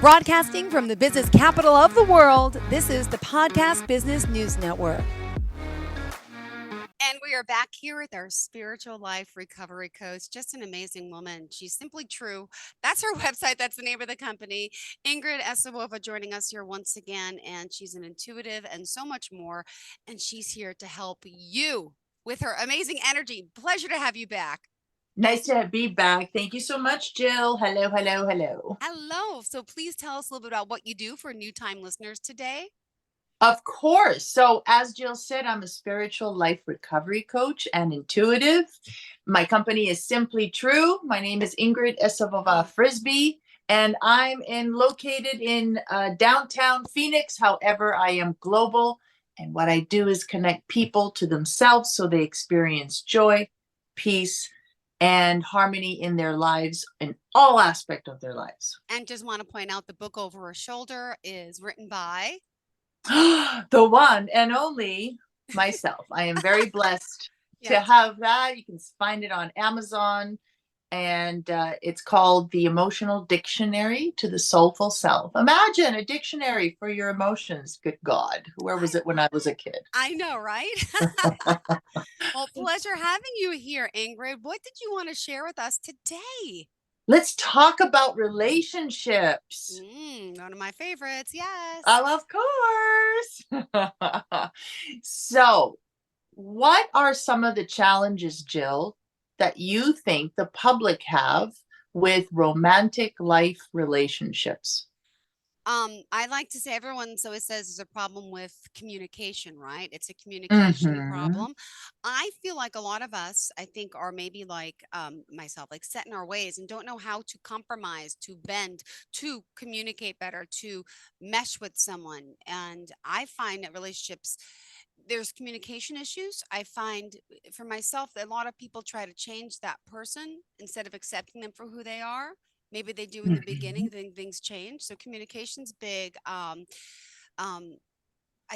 Broadcasting from the business capital of the world, this is the Podcast Business News Network. And we are back here with our spiritual life recovery coach, just an amazing woman. She's simply true. That's her website. That's the name of the company. Ingrid Essawova joining us here once again. And she's an intuitive and so much more. And she's here to help you with her amazing energy. Pleasure to have you back. Nice to be back. Thank you so much, Jill. Hello, hello, hello. Hello. So please tell us a little bit about what you do for new time listeners today. Of course. So, as Jill said, I'm a spiritual life recovery coach and intuitive. My company is Simply True. My name is Ingrid Essawova Frisbee, and I'm located in downtown Phoenix. However, I am global, and what I do is connect people to themselves so they experience joy, peace, and harmony in their lives, in all aspects of their lives. And just want to point out the book Over Her Shoulder is written by the one and only myself. I am very blessed to have that. You can find it on Amazon, and it's called The Emotional Dictionary to the Soulful Self. Imagine a dictionary for your emotions. Good God, where was it when I was a kid? I know, right? Well, pleasure having you here, Ingrid. What did you want to share with us today? Let's talk about relationships. One of my favorites, yes. Oh, of course. So, what are some of the challenges, Jill, that you think the public have with romantic life relationships? I like to say everyone always says there's a problem with communication, right? It's a communication problem. I feel like a lot of us, I think, are maybe like myself, like set in our ways and don't know how to compromise, to bend, to communicate better, to mesh with someone. And I find that relationships, there's communication issues. I find for myself that a lot of people try to change that person instead of accepting them for who they are. Maybe they do in the beginning, then things change. So communication's big. I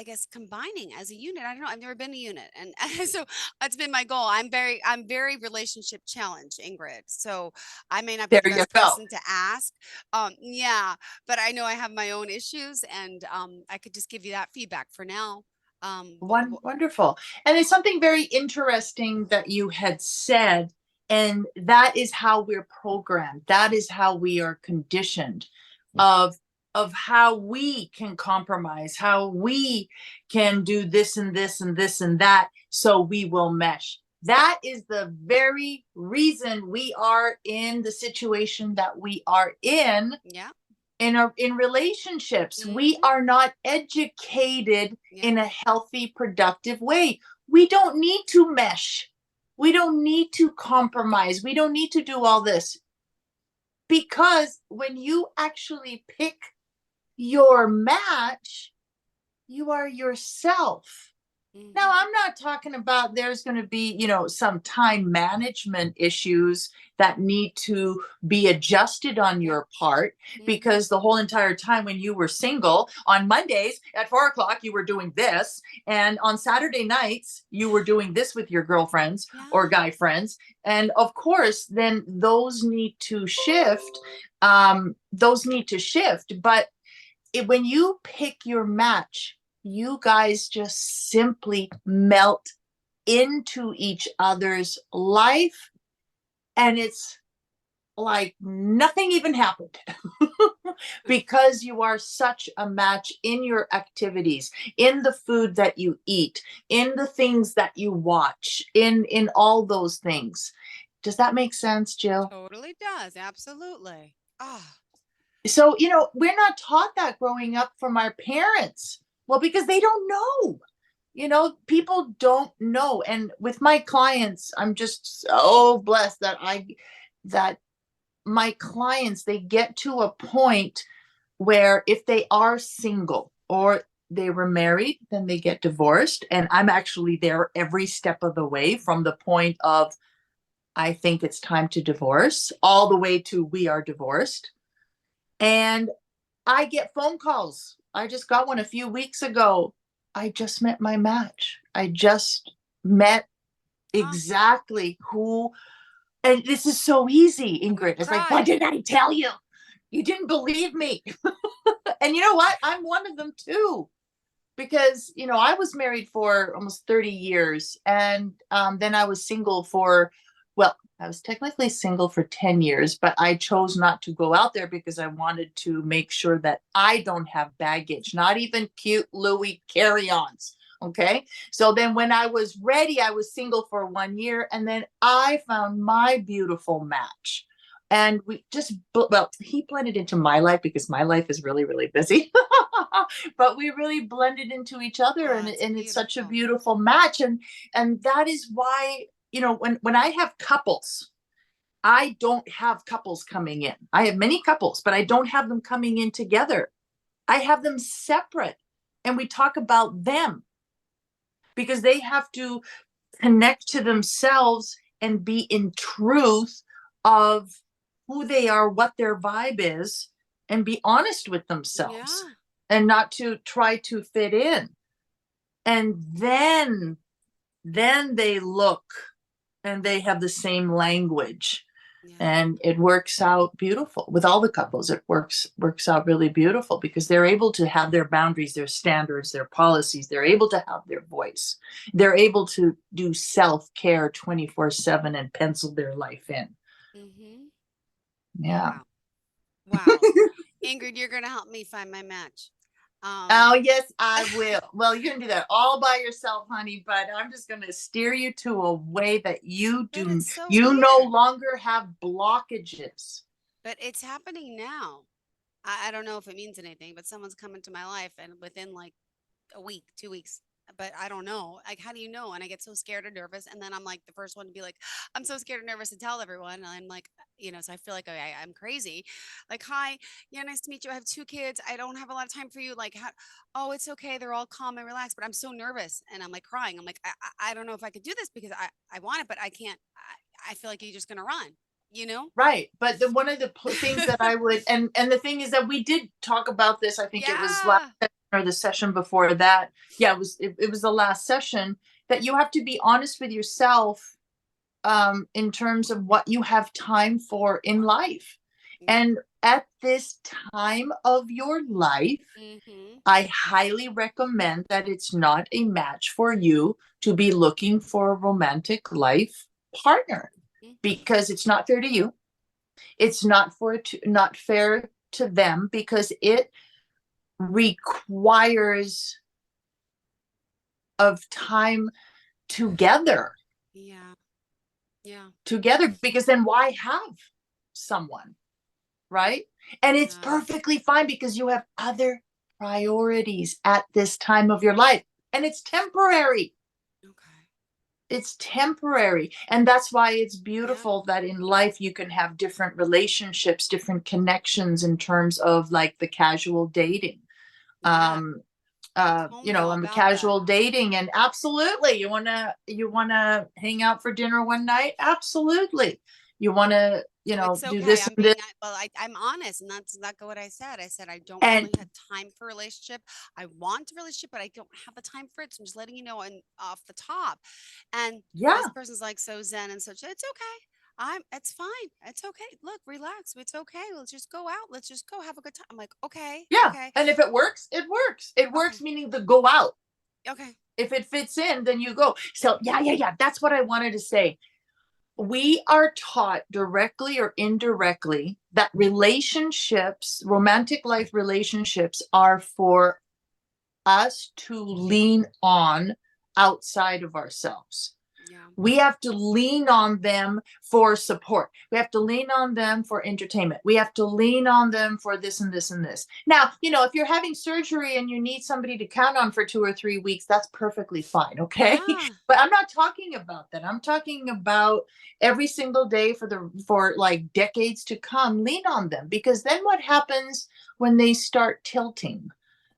guess combining as a unit. I don't know. I've never been a unit, and so that's been my goal. I'm very relationship challenged, Ingrid. So I may not be the best person to ask. Yeah, but I know I have my own issues, and I could just give you that feedback for now. Wonderful. And it's something very interesting that you had said. And that is how we're programmed. That is how we are conditioned of how we can compromise, how we can do this and this and this and that, so we will mesh. That is the very reason we are in the situation that we are in. Yeah. In relationships, we are not educated in a healthy, productive way. We don't need to mesh. We don't need to compromise. We don't need to do all this. Because when you actually pick your match, you are yourself. Now, I'm not talking about there's going to be, some time management issues that need to be adjusted on your part, because the whole entire time when you were single, on Mondays at 4:00, you were doing this. And on Saturday nights, you were doing this with your girlfriends or guy friends. And of course, then those need to shift. But when you pick your match, you guys just simply melt into each other's life, and it's like nothing even happened because you are such a match in your activities, in the food that you eat, in the things that you watch, in all those things. Does that make sense, Jill? Totally does. Absolutely. So, we're not taught that growing up from our parents. Well, because they don't know. People don't know. And with my clients, I'm just so blessed that my clients, they get to a point where if they are single or they were married, then they get divorced. And I'm actually there every step of the way, from the point of, I think it's time to divorce, all the way to we are divorced. And I get phone calls. I just got one a few weeks ago. I just met my match. I just met exactly who. And this is so easy, Ingrid. It's like, what did I tell you? You didn't believe me. And you know what? I'm one of them too. Because, I was married for almost 30 years. And then I was single well, I was technically single for 10 years, but I chose not to go out there because I wanted to make sure that I don't have baggage, not even cute Louis carry-ons. Okay. So then when I was ready, I was single for 1 year. And then I found my beautiful match. And he blended into my life because my life is really, really busy. But we really blended into each other, Oh, and, it's and it's such a beautiful. beautiful match. And that is why, when I have couples, I don't have couples coming in. I have many couples, but I don't have them coming in together. I have them separate, and we talk about them because they have to connect to themselves and be in truth of who they are, what their vibe is, and be honest with themselves Yeah. and not to try to fit in. And then they look and they have the same language, Yeah. and it works out beautiful with all the couples. It works out really beautiful because they're able to have their boundaries, their standards, their policies. They're able to have their voice. They're able to do self-care 24/7 and pencil their life in. Mm-hmm. Yeah. Wow. Wow. Ingrid, you're going to help me find my match. Oh, yes, I will. Well, you can do that all by yourself, honey, but I'm just going to steer you to a way that you But it's so no weird. longer have blockages. But it's happening now. I don't know if it means anything, but someone's come into my life and within like a week, 2 weeks. But I don't know. Like, how do you know? And I get so scared and nervous. And then I'm like the first one to be like, I'm so scared and nervous to tell everyone. And I'm like, so I feel like I'm crazy. Like, hi, yeah, nice to meet you. I have 2 kids. I don't have a lot of time for you. Like, oh, it's okay. They're all calm and relaxed, but I'm so nervous. And I'm like crying. I'm like, I don't know if I could do this because I want it, but I can't. I feel like you're just going to run, you know? Right. But one of the things that I would, and the thing is that we did talk about this. I think it was last Yeah. session or the session before that. Yeah, it was the last session, that you have to be honest with yourself in terms of what you have time for in life. Yeah. And at this time of your life, Mm-hmm. I highly recommend that it's not a match for you to be looking for a romantic life partner, Mm-hmm. because it's not fair to you. It's not fair to them, because it requires of time together Yeah. Yeah. because then why have someone, right? And it's Yeah. perfectly fine because you have other priorities at this time of your life, and it's temporary. Okay. It's temporary. And that's why it's Yeah. beautiful that in life you can have different relationships, different connections, in terms of like the casual dating. Yeah. Tell me all I'm a about that. casual dating, and absolutely, you wanna hang out for dinner one night? Absolutely. You wanna, So it's do okay. this I'm and this. being, I'm honest, and that's exactly what I said. I said, I don't And really have time for a relationship. I want a relationship, but I don't have the time for it. So I'm just letting you know, and off the top. And this yeah, person's like so zen and such. It's okay. It's fine. It's okay. Look, relax. It's okay. Let's just go out. Let's just go have a good time. I'm like, okay, yeah. okay, And if it works, it works. It okay, works, meaning the go out. okay. If it fits in, then you go. So yeah. That's what I wanted to say. We are taught directly or indirectly that relationships, romantic life relationships, are for us to lean on outside of ourselves. Yeah. We have to lean on them for support. We have to lean on them for entertainment. We have to lean on them for this and this and this. Now, if you're having surgery and you need somebody to count on for 2 or 3 weeks, that's perfectly fine. Okay. Yeah. But I'm not talking about that. I'm talking about every single day for like decades to come. Lean on them, because then what happens when they start tilting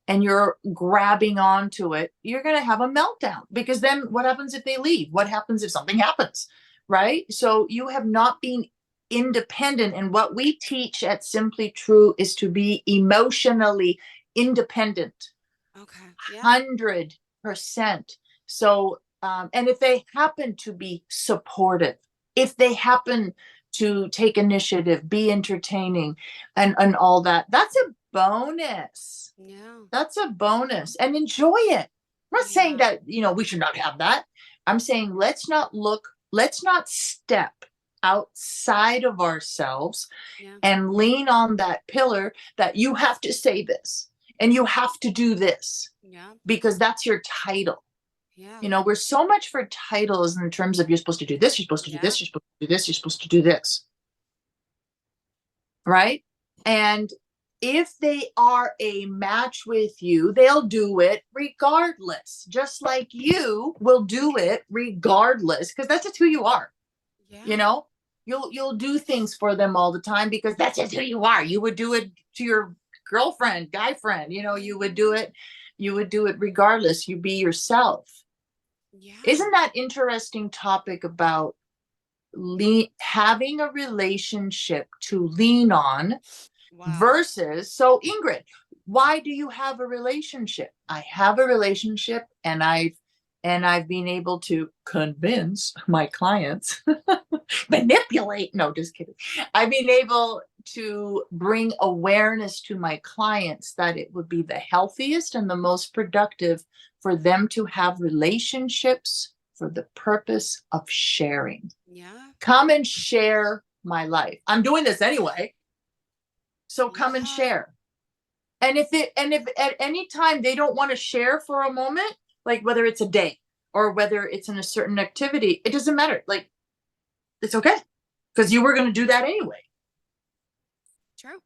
and you're grabbing onto it, you're going to have a meltdown, because then what happens if they leave? What happens if something happens? Right? So you have not been independent. And what we teach at Simply True is to be emotionally independent, Okay. Yeah. 100%. So, and if they happen to be supportive, if they happen to take initiative, be entertaining, and all that. That's a bonus. Yeah. That's a bonus, and enjoy it. I'm not saying that, we should not have that. I'm saying let's not step outside of ourselves and lean on that pillar that you have to say this and you have to do this because that's your title. Yeah. We're so much for titles in terms of you're supposed to do this, you're supposed to do this, you're supposed to do this, you're supposed to do this. Right? And if they are a match with you, they'll do it regardless. Just like you will do it regardless, because that's just who you are. Yeah. You'll do things for them all the time because that's just who you are. You would do it to your girlfriend, guy friend, you would do it regardless. You be yourself. Yeah. Isn't that interesting topic about having a relationship to lean on versus, so Ingrid, why do you have a relationship? I have a relationship and I've been able to convince my clients, manipulate. No, just kidding. I've been able to bring awareness to my clients that it would be the healthiest and the most productive for them to have relationships for the purpose of sharing. Yeah. Come and share my life. I'm doing this anyway. So come and share. And if at any time they don't want to share for a moment, like whether it's a day or whether it's in a certain activity, it doesn't matter. Like, it's okay because you were going to do that anyway. True.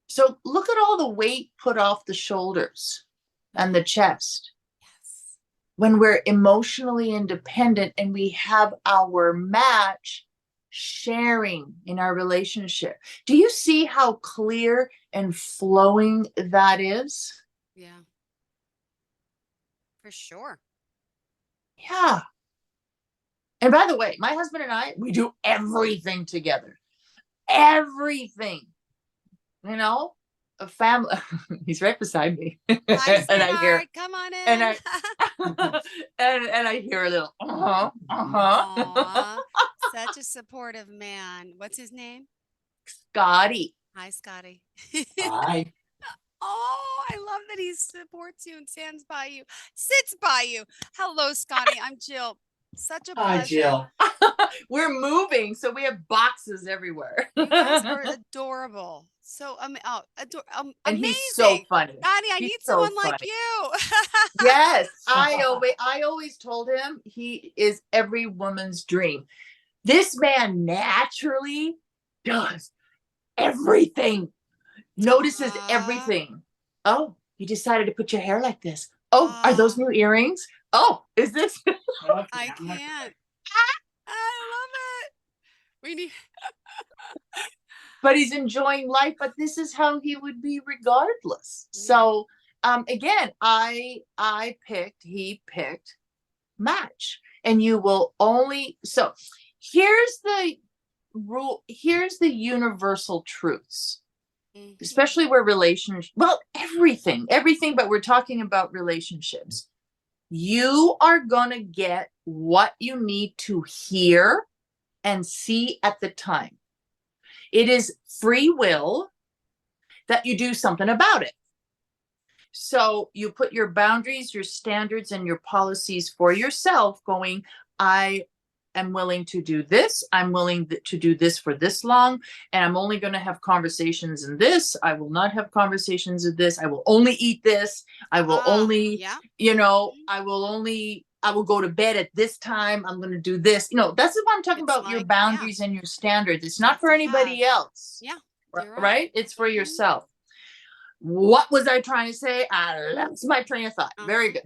So look at all the weight put off the shoulders and the chest. Yes. When we're emotionally independent and we have our match sharing in our relationship. Do you see how clear and flowing that is? Yeah. For sure. Yeah. And by the way, my husband and I, we do everything together. Everything. A family. He's right beside me. Hi, and I hear, come on in. and I and I hear a little Aw, such a supportive man. What's his name? Scotty. Hi, Scotty. Hi. Oh, I love that he supports you and stands by you, sits by you. Hello, Scotty. I'm Jill. Such a pleasure. Hi, Jill. We're moving, so we have boxes everywhere. You guys are adorable. So and amazing. he's so funny. Scotty, I He's need so someone like funny. you. Yes, I always told him he is every woman's dream. This man naturally does everything, notices everything. Oh, you decided to put your hair like this. Oh, are those new earrings? Oh, is this? I can't. I love it. We need. But he's enjoying life. But this is how he would be regardless. So, again, he picked match, and you will only. So, here's the rule. Here's the universal truths. Especially where relationships, everything, but we're talking about relationships. You are going to get what you need to hear and see at the time. It is free will that you do something about it. So you put your boundaries, your standards, and your policies for yourself going, I am willing to do this. I'm willing to do this for this long. And I'm only going to have conversations in this. I will not have conversations in this. I will only eat this. I will only, I will go to bed at this time. I'm going to do this. That's what I'm talking about, your boundaries and your standards. It's not for anybody else. Yeah. Right? It's for yourself. What was I trying to say? I lost my train of thought. Very good.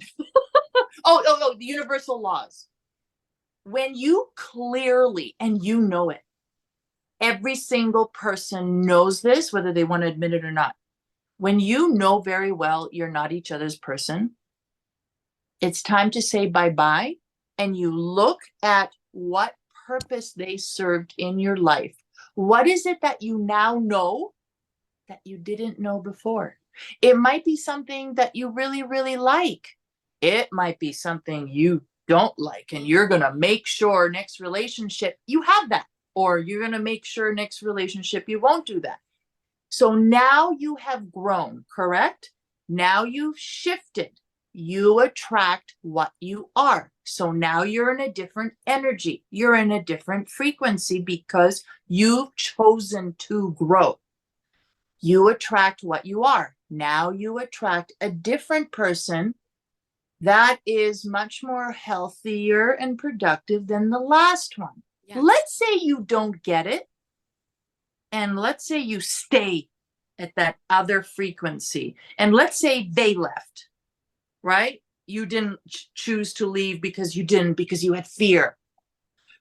Oh, the universal laws. When you clearly, and you know it, every single person knows this, whether they want to admit it or not. When you know very well you're not each other's person, it's time to say bye-bye, and you look at what purpose they served in your life. What is it that you now know that you didn't know before? It might be something that you really, really like. It might be something you don't like, and you're going to make sure next relationship you have that, or you're going to make sure next relationship you won't do that. So now you have grown, correct? Now you've shifted. You attract what you are. So now you're in a different energy. You're in a different frequency because you've chosen to grow. You attract what you are. Now you attract a different person that is much more healthier and productive than the last one. Yes. Let's say you don't get it. And let's say you stay at that other frequency. And let's say they left, right? You didn't choose to leave because you had fear.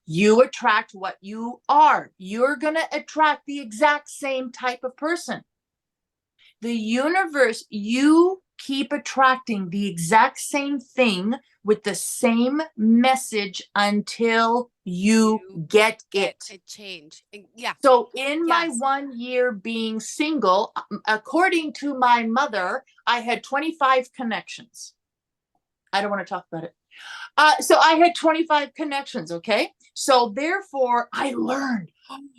You attract what you are. You're going to attract the exact same type of person. The universe, you keep attracting the exact same thing with the same message until you get it. A change. Yeah. So in my 1 year being single, according to my mother, I had 25 connections. I don't want to talk about it. So I had 25 connections. Okay. So therefore I learned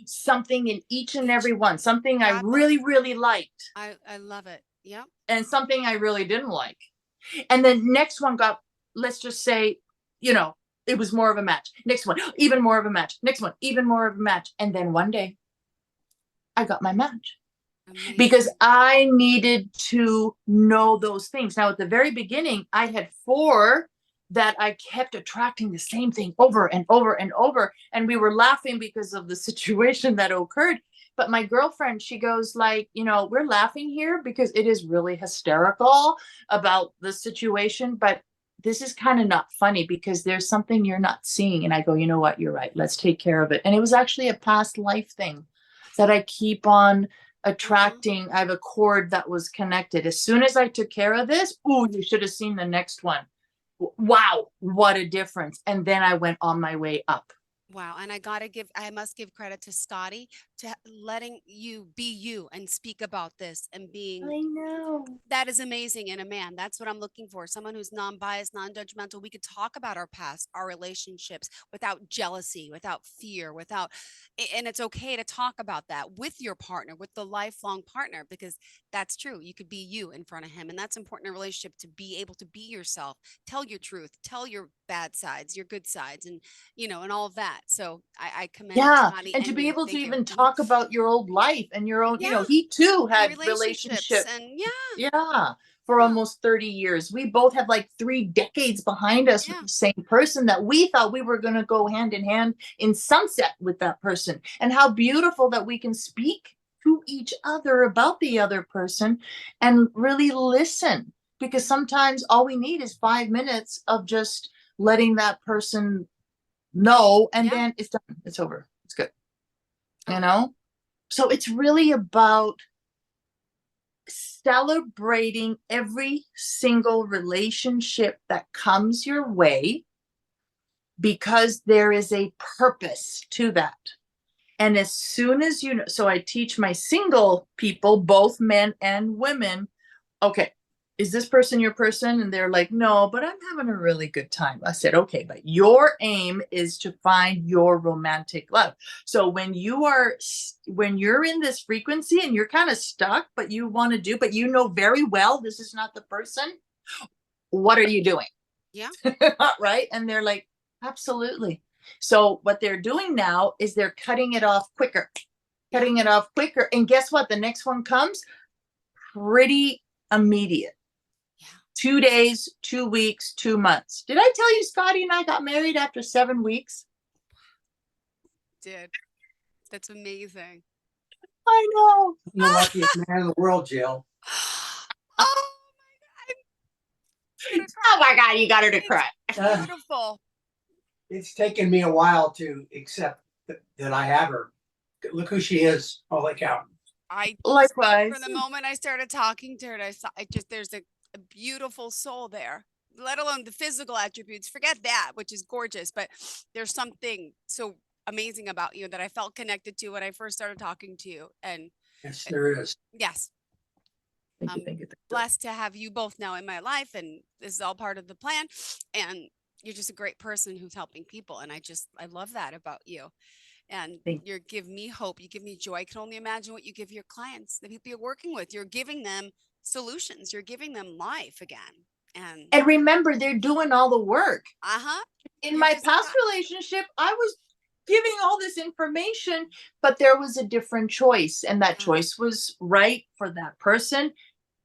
something in each and every one, something I really, really liked. I love it. Yeah. And something I really didn't like. And then next one got, let's just say, it was more of a match. Next one, even more of a match. Next one, even more of a match. And then one day I got my match. Amazing. Because I needed to know those things. Now, at the very beginning, I had 4 that I kept attracting the same thing over and over and over. And we were laughing because of the situation that occurred. But my girlfriend, she goes like, we're laughing here because it is really hysterical about the situation. But this is kind of not funny because there's something you're not seeing. And I go, you know what? You're right. Let's take care of it. And it was actually a past life thing that I keep on attracting. I have a cord that was connected. As soon as I took care of this, you should have seen the next one. Wow, what a difference. And then I went on my way up. Wow. And I must give credit to Scotty to letting you be you and speak about this and being. I know. That is amazing in a man. That's what I'm looking for. Someone who's non-biased, non-judgmental. We could talk about our past, our relationships without jealousy, without fear, and it's okay to talk about that with your partner, with the lifelong partner, because that's true. You could be you in front of him. And that's important in a relationship, to be able to be yourself, tell your truth, tell your bad sides, your good sides, and and all of that. So I commend Scotty and to be able to even talk about your old life and your own, he too had relationships and for almost 30 years. We both have like 3 decades behind us with the same person that we thought we were going to go hand in hand in sunset with that person. And how beautiful that we can speak to each other about the other person and really listen, because sometimes all we need is 5 minutes of just letting that person know, and then it's done. It's over. It's good. So it's really about celebrating every single relationship that comes your way, because there is a purpose to that. And as soon as so I teach my single people, both men and women, okay, is this person your person? And they're like, no, but I'm having a really good time. I said, okay, but your aim is to find your romantic love. So when you're in this frequency and you're kind of stuck, but you want to but you know very well this is not the person, what are you doing? Yeah. Right. And they're like, absolutely. So what they're doing now is they're cutting it off quicker. And guess what? The next one comes pretty immediate. 2 days, 2 weeks, 2 months. Did I tell you Scotty and I got married after 7 weeks? Did. That's amazing. I know. You're the luckiest man in the world, Jill. Oh my God, you got her to cry. Beautiful. It's taken me a while to accept that I have her. Look who she is. Holy cow. Likewise. From the moment I started talking to her, I saw there's a beautiful soul there, let alone the physical attributes. Forget that, which is gorgeous, but there's something so amazing about you that I felt connected to when I first started talking to you. And yes, there is. Yes. Thank you. Blessed to have you both now in my life, and this is all part of the plan. And you're just a great person who's helping people, and I love that about you. And Thank you give me hope. You give me joy. I can only imagine what you give your clients, the people you're working with. You're giving them solutions. You're giving them life again. And remember, they're doing all the work. In my past relationship, I was giving all this information, but there was a different choice, and that choice was right for that person,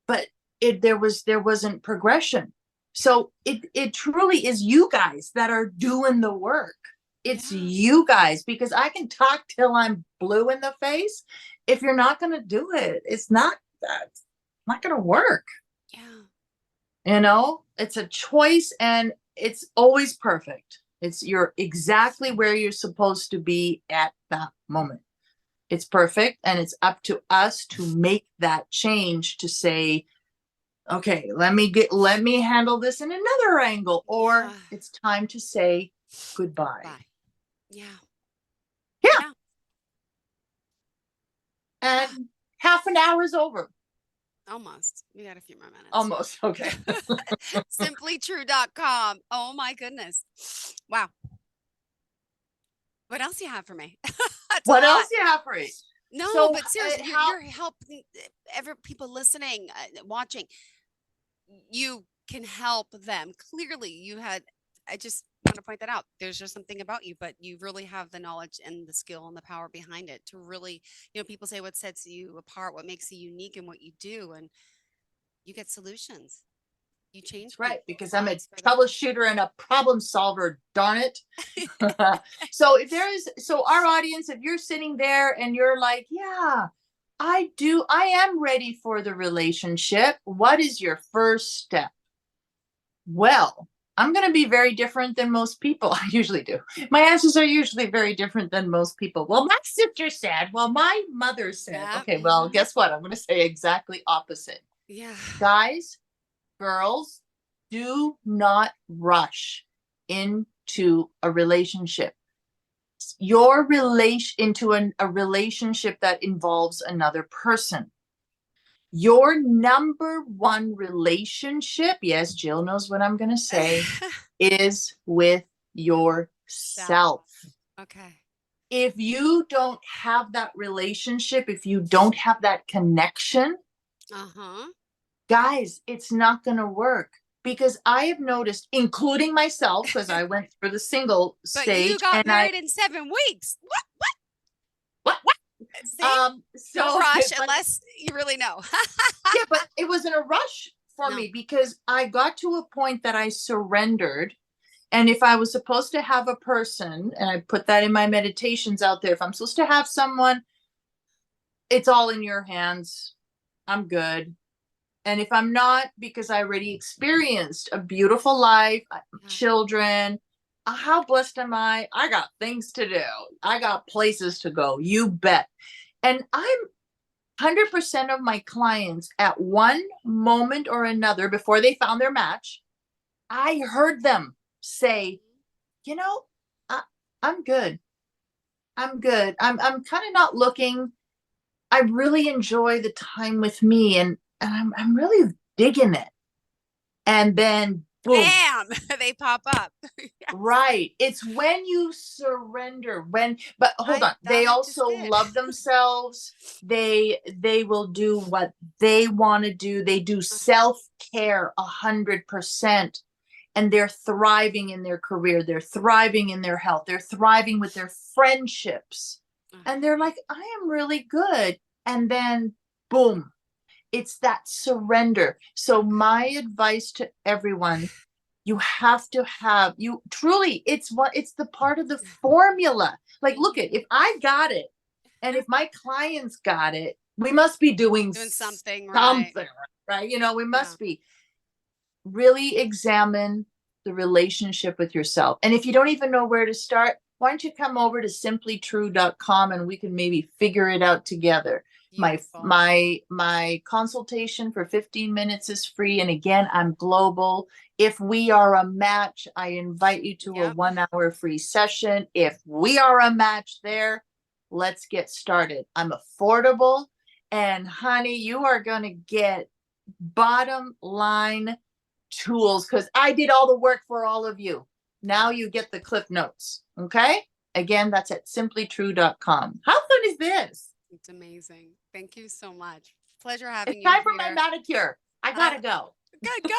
but there wasn't progression. So it truly is you guys that are doing the work. It's you guys, because I can talk till I'm blue in the face. If you're not going to do it, it's not going to work. It's a choice, and it's always perfect. You're exactly where you're supposed to be at that moment. It's perfect, and it's up to us to make that change, to say, okay, let me handle this in another angle, or it's time to say goodbye. Yeah. And half an hour is over. Almost. We got a few more minutes. Almost. Okay. Simplytrue.com. Oh my goodness. Wow. What else do you have for me? What else do you have for me? No, but seriously, you're helping people listening, watching. You can help them. Clearly, I just want to point that out. There's just something about you, but you really have the knowledge and the skill and the power behind it to really, people say what sets you apart, what makes you unique in what you do, and you get solutions. You change. Right, because I'm a troubleshooter and a problem solver, darn it. So our audience, if you're sitting there and you're like, yeah, I am ready for the relationship. What is your first step? Well, I'm going to be very different than most people. I usually do. My answers are usually very different than most people. Well, my sister said, well, my mother said, okay, well, guess what? I'm going to say exactly opposite. Yeah. Guys, girls, do not rush into a relationship. Your into a relationship that involves another person. Your number one relationship, yes, Jill knows what I'm going to say, is with yourself. Okay. If you don't have that relationship, if you don't have that connection, guys, it's not going to work. Because I have noticed, including myself, because I went through the single stage. But you got married in 7 weeks. What? See? Don't rush unless you really know. Yeah, but it wasn't a rush for me, because I got to a point that I surrendered. And if I was supposed to have a person, and I put that in my meditations out there, if I'm supposed to have someone, it's all in your hands. I'm good. And if I'm not, because I already experienced a beautiful life, children, how blessed am I? I got things to do. I got places to go. You bet. And I'm 100% of my clients at one moment or another before they found their match, I heard them say, I'm good. I'm good. I'm kind of not looking. I really enjoy the time with me, and I'm really digging it. And then boom, bam, they pop up. Right. It's when you surrender, but hold on. They also love themselves. They will do what they want to do. They do self-care 100%. And they're thriving in their career. They're thriving in their health. They're thriving with their friendships. And they're like, I am really good. And then boom, it's that surrender. So my advice to everyone, you have to have, it's the part of the formula. Like, look if I got it, and if my clients got it, we must be doing something right? We must be. Really examine the relationship with yourself. And if you don't even know where to start, why don't you come over to simplytrue.com and we can maybe figure it out together. Beautiful. My consultation for 15 minutes is free. And again, I'm global. If we are a match, I invite you to a 1-hour free session. If we are a match there, let's get started. I'm affordable. And honey, you are going to get bottom line tools, because I did all the work for all of you. Now you get the clip notes. Okay. Again, that's at simplytrue.com. How fun is this? It's amazing. Thank you so much. Pleasure having It's you time for my here. manicure. I gotta go. Good. Go.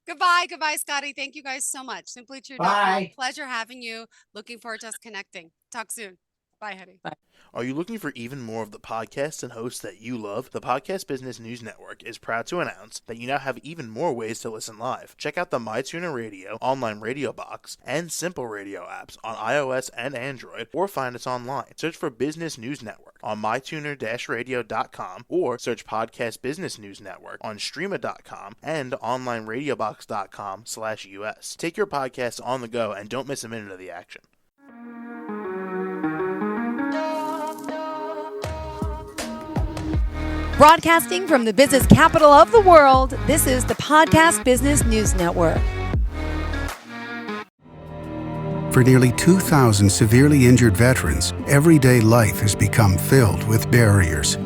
Goodbye, Scotty. Thank you guys so much. Simplytrue.com. Bye. Pleasure having you. Looking forward to us connecting. Talk soon. Bye, honey. Bye. Are you looking for even more of the podcasts and hosts that you love? The Podcast Business News Network is proud to announce that you now have even more ways to listen live. Check out the MyTuner Radio, online radio box, and Simple Radio apps on iOS and Android, or find us online. Search for Business News Network on mytuner-radio.com, or search Podcast Business News Network on streama.com and onlineradiobox.com/US. Take your podcast on the go and don't miss a minute of the action. Broadcasting from the business capital of the world, this is the Podcast Business News Network. For nearly 2,000 severely injured veterans, everyday life has become filled with barriers.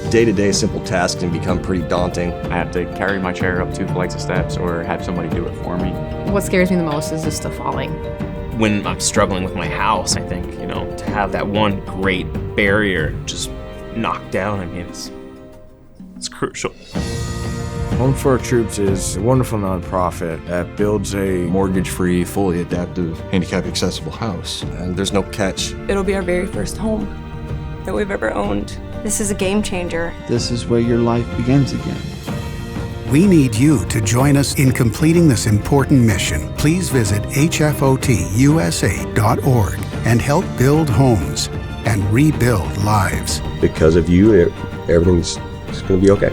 Day-to-day simple tasks can become pretty daunting. I have to carry my chair up 2 flights of steps or have somebody do it for me. What scares me the most is just the falling. When I'm struggling with my house, I think, to have that one great barrier just knocked down, it's crucial. Home for Our Troops is a wonderful nonprofit that builds a mortgage-free, fully adaptive, handicap-accessible house. And there's no catch. It'll be our very first home that we've ever owned. This is a game changer. This is where your life begins again. We need you to join us in completing this important mission. Please visit hfotusa.org and help build homes and rebuild lives. Because of you, everything's going to be okay.